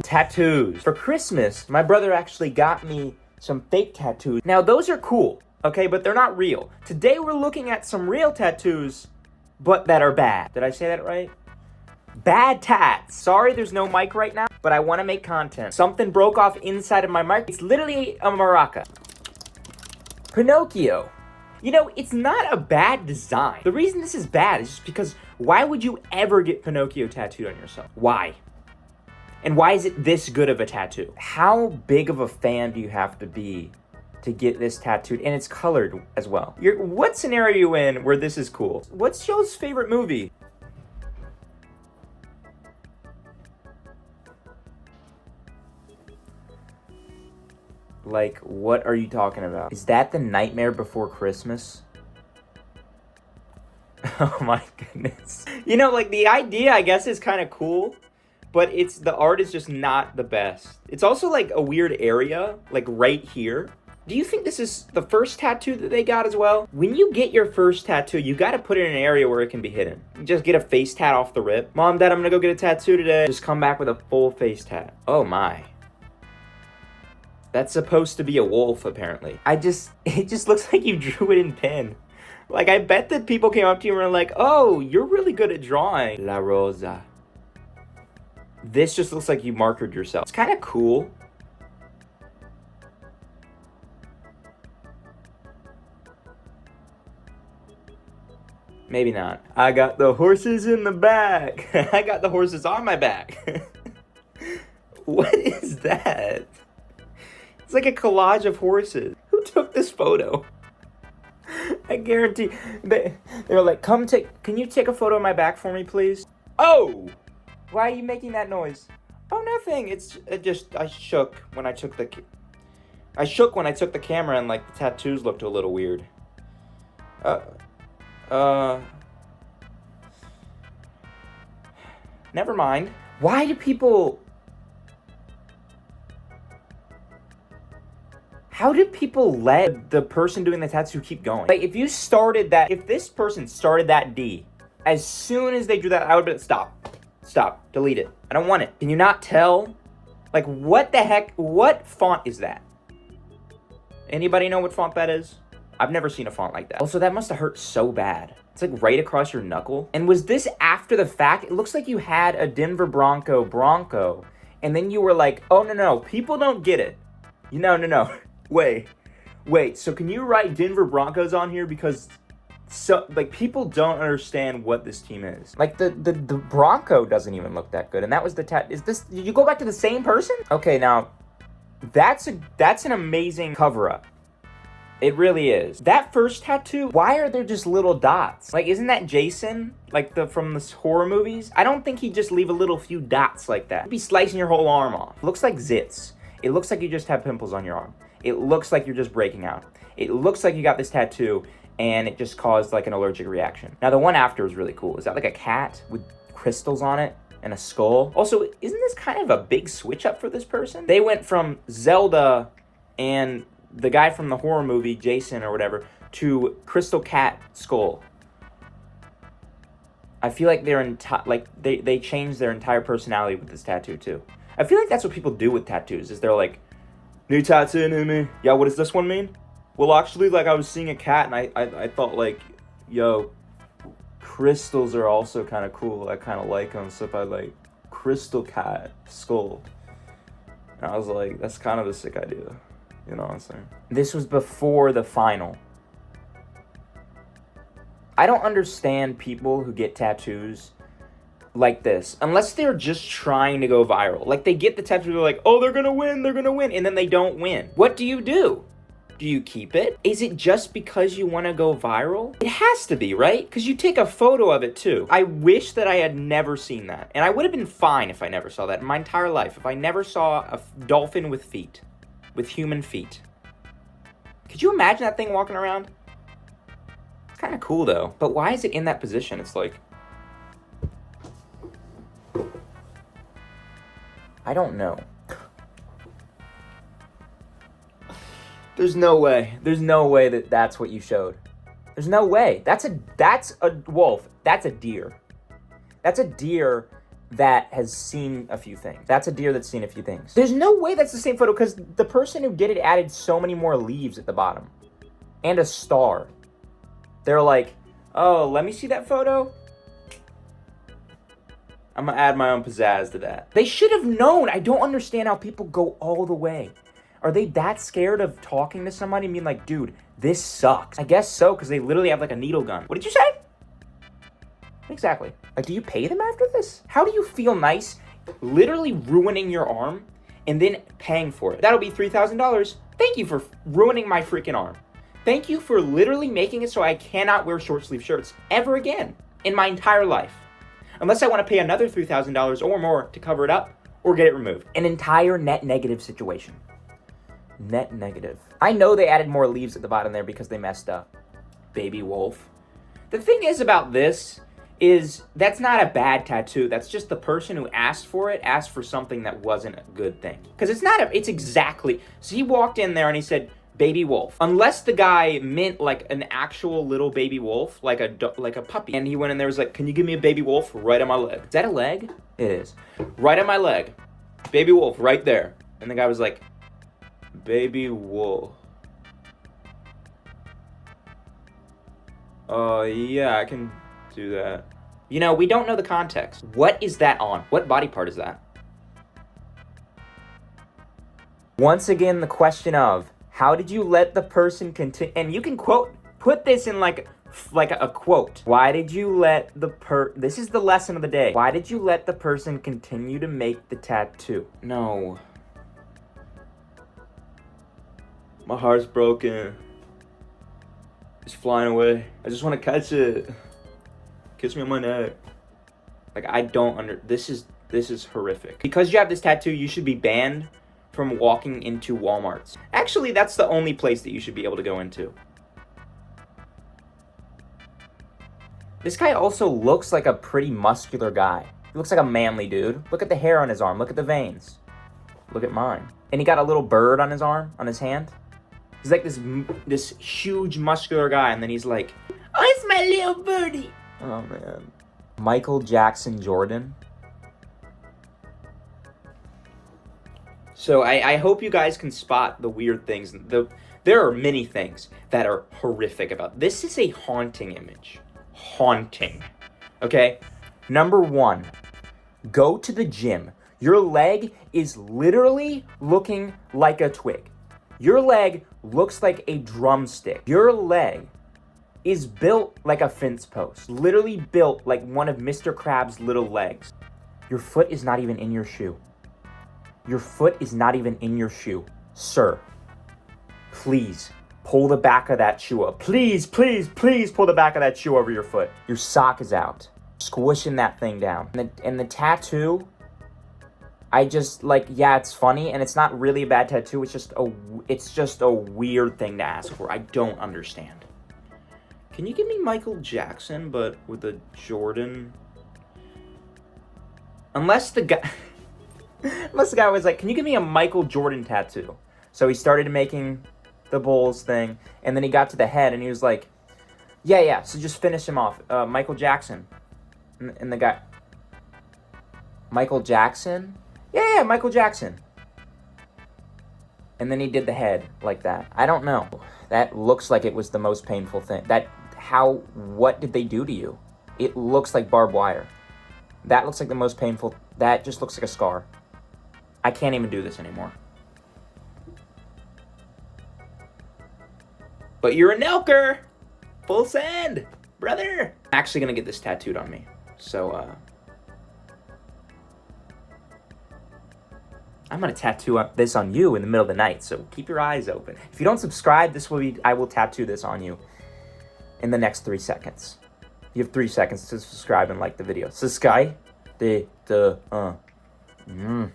tattoos. For Christmas, my brother actually got me some fake tattoos. Now, those are cool, okay, but they're not real. Today, we're looking at some real tattoos, but that are bad. Did I say that right? Bad tats. Sorry there's no mic right now, but I want to make content. Something broke off inside of my mic. It's literally a maraca. Pinocchio. You know, it's not a bad design. The reason this is bad is just because why would you ever get Pinocchio tattooed on yourself? Why? And why is it this good of a tattoo? How big of a fan do you have to be to get this tattooed? And it's colored as well. What scenario are you in where this is cool? What's Joe's favorite movie? Like, what are you talking about? Is that The Nightmare Before Christmas? Oh my goodness. You know, like, the idea, I guess, is kind of cool, but the art is just not the best. It's also, like, a weird area, like, right here. Do you think this is the first tattoo that they got as well? When you get your first tattoo, you gotta put it in an area where it can be hidden. You just get a face tat off the rip. Mom, Dad, I'm gonna go get a tattoo today. Just come back with a full face tat. Oh my. That's supposed to be a wolf, apparently. It just looks like you drew it in pen. Like, I bet that people came up to you and were like, oh, you're really good at drawing. La Rosa. This just looks like you markered yourself. It's kind of cool. Maybe not. I got the horses in the back. I got the horses on my back. What is that? It's like a collage of horses. Who took this photo? I guarantee they were like, can you take a photo of my back for me, please? Oh! Why are you making that noise? Oh, nothing. I shook when I took the camera and, like, the tattoos looked a little weird. Never mind. Why do people... How did people let the person doing the tattoo keep going? Like, if this person started that D, as soon as they drew that, I would have been, stop, delete it. I don't want it. Can you not tell? Like, what the heck, what font is that? Anybody know what font that is? I've never seen a font like that. Also, that must have hurt so bad. It's like right across your knuckle. And was this after the fact? It looks like you had a Denver Bronco, and then you were like, oh, no, people don't get it. No. Wait, so can you write Denver Broncos on here? Because people don't understand what this team is. Like, the Bronco doesn't even look that good. And that was the did you go back to the same person? Okay, now, that's an amazing cover-up. It really is. That first tattoo, why are there just little dots? Like, isn't that Jason? Like, from the horror movies? I don't think he'd just leave a little few dots like that. He'd be slicing your whole arm off. Looks like zits. It looks like you just have pimples on your arm. It looks like you're just breaking out. It looks like you got this tattoo and it just caused like an allergic reaction. Now the one after is really cool. Is that like a cat with crystals on it and a skull? Also, isn't this kind of a big switch up for this person? They went from Zelda and the guy from the horror movie, Jason or whatever, to Crystal Cat Skull. I feel like they changed their entire personality with this tattoo too. I feel like that's what people do with tattoos, is they're like, new tattoo, new me. Yeah, what does this one mean? Well, actually, like, I was seeing a cat, and I thought, like, yo, crystals are also kind of cool. I kind of like them, so if I, like, Crystal Cat Skull. And I was like, that's kind of a sick idea. You know what I'm saying? This was before the final. I don't understand people who get tattoos like this, unless they're just trying to go viral. Like, they get the tattoo, they're like, oh, they're gonna win, and then they don't win. What do you do? Do you keep it? Is it just because you want to go viral? It has to be, right? Because you take a photo of it too. I wish that I had never seen that, and I would have been fine if I never saw that in my entire life. If I never saw a dolphin with feet, with human feet. Could you imagine that thing walking around? It's kind of cool though, but why is it in that position? It's like, I don't know. There's no way that that's what you showed. There's no way. That's a wolf. That's a deer. That's a deer that has seen a few things. That's a deer that's seen a few things. There's no way that's the same photo because the person who did it added so many more leaves at the bottom and a star. They're like, oh, let me see that photo. I'm gonna add my own pizzazz to that. They should have known. I don't understand how people go all the way. Are they that scared of talking to somebody and being like, dude, this sucks? I guess so, because they literally have like a needle gun. What did you say? Exactly. Like, do you pay them after this? How do you feel nice literally ruining your arm and then paying for it? That'll be $3,000. Thank you for ruining my freaking arm. Thank you for literally making it so I cannot wear short sleeve shirts ever again in my entire life. Unless I want to pay another $3,000 or more to cover it up or get it removed. An entire net negative situation. Net negative. I know they added more leaves at the bottom there because they messed up. Baby wolf. The thing is about this is that's not a bad tattoo. That's just the person who asked for it asked for something that wasn't a good thing. Because it's exactly. So he walked in there and he said, baby wolf. Unless the guy meant like an actual little baby wolf, like a puppy. And he went in there and was like, can you give me a baby wolf right on my leg? Is that a leg? It is. Right on my leg. Baby wolf right there. And the guy was like, baby wolf. Yeah, I can do that. You know, we don't know the context. What is that on? What body part is that? Once again, the question of, how did you let the person continue? And you can put this in like a quote. Why did you let this is the lesson of the day. Why did you let the person continue to make the tattoo? No. My heart's broken. It's flying away. I just want to catch it. Kiss me on my neck. Like, I don't this is horrific. Because you have this tattoo, you should be banned from walking into Walmarts. Actually, that's the only place that you should be able to go into. This guy also looks like a pretty muscular guy. He looks like a manly dude. Look at the hair on his arm. Look at the veins. Look at mine. And he got a little bird on his arm, on his hand. He's like this huge muscular guy, and then he's like, oh, it's my little birdie. Oh, man. Michael Jackson Jordan. So I hope you guys can spot the weird things. There are many things that are horrific about this. Is a haunting image. Haunting. Okay? Number one, go to the gym. Your leg is literally looking like a twig. Your leg looks like a drumstick. Your leg is built like a fence post. Literally built like one of Mr. Krabs' little legs. Your foot is not even in your shoe. Your foot is not even in your shoe. Sir, please pull the back of that shoe up. Please, please, please pull the back of that shoe over your foot. Your sock is out. Squishing that thing down. And the tattoo, I just yeah, it's funny and it's not really a bad tattoo. It's just a weird thing to ask for. I don't understand. Can you give me Michael Jackson but with a Jordan? Unless the guy was like, can you give me a Michael Jordan tattoo? So he started making the Bulls thing, and then he got to the head, and he was like, yeah, so just finish him off. Michael Jackson. And the guy, Michael Jackson? Yeah, Michael Jackson. And then he did the head like that. I don't know. That looks like it was the most painful thing. What did they do to you? It looks like barbed wire. That looks like the most painful. That just looks like a scar. I can't even do this anymore. But you're a Nelker! Full send! Brother! I'm actually gonna get this tattooed on me. So, I'm gonna tattoo this on you in the middle of the night, so keep your eyes open. If you don't subscribe, I will tattoo this on you in the next 3 seconds. You have 3 seconds to subscribe and like the video. Subscribe.